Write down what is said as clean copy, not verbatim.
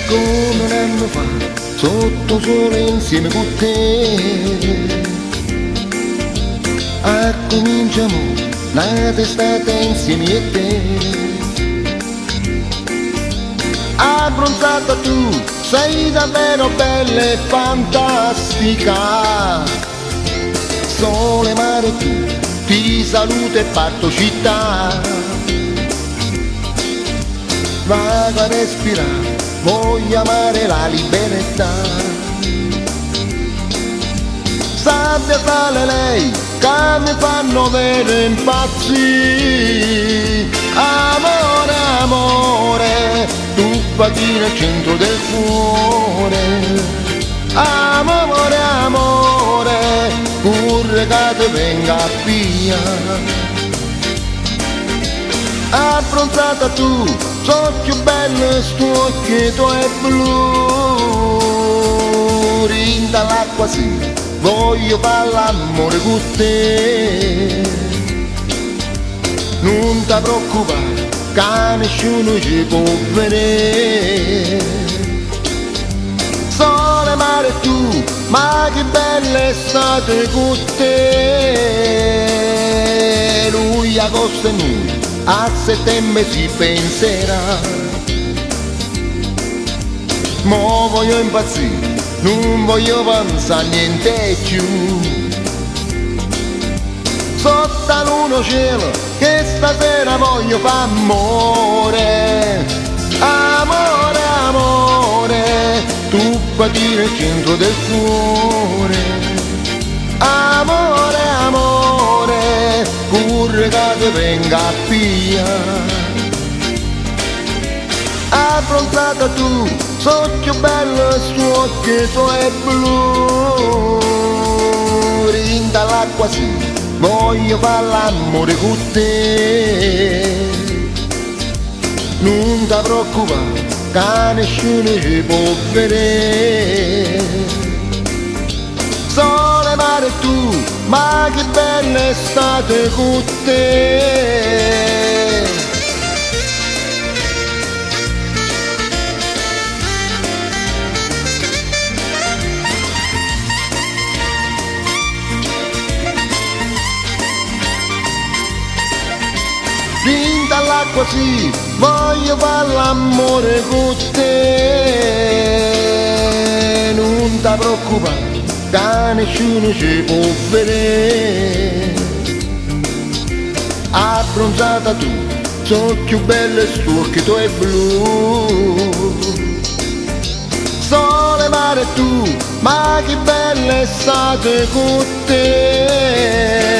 come un anno fa, sotto sole insieme con te. Cominciamo la testata insieme a te. Abbronzata tu, sei davvero bella e fantastica. Sole, mare, tu, ti saluto e parto città. Vado a respirare, voglio amare la libertà. Sabbia, sale lei, che mi fanno vedere impazzire. Amore, amore, tu patini al centro del cuore. Amore, amore, corre che te venga via. Abbronzata tu, so più bella, sto occhietto è blu. Rinda l'acqua sì, voglio fare l'amore con te. Non ti preoccupare, che nessuno ci può vedere. Sole, mare, tu, ma che bella estate con te. Lui, agosto e noi, a settembre si penserà. Mo voglio impazzire, non voglio pensare a niente più. Sotto l'uno cielo che stasera voglio fare amore. Amore, amore, tu batti nel centro del cuore. Amore, amore, corre che te venga via. Abbronzata tu, so più bella, suo occhietto è blu. Rinda l'acqua sì, voglio fare l'amore con te. Non ti preoccupare, che nessuno ci può vedere. Sole, mare, tu, ma che bella estate con te. Vinta all'acqua sì, voglio fare l'amore con te. Non ti preoccupare, che nessuno ci può vedere. Abbronzata tu, so più bella e sto occhietto è blu. Sole, mare, tu, ma che bella estate con te.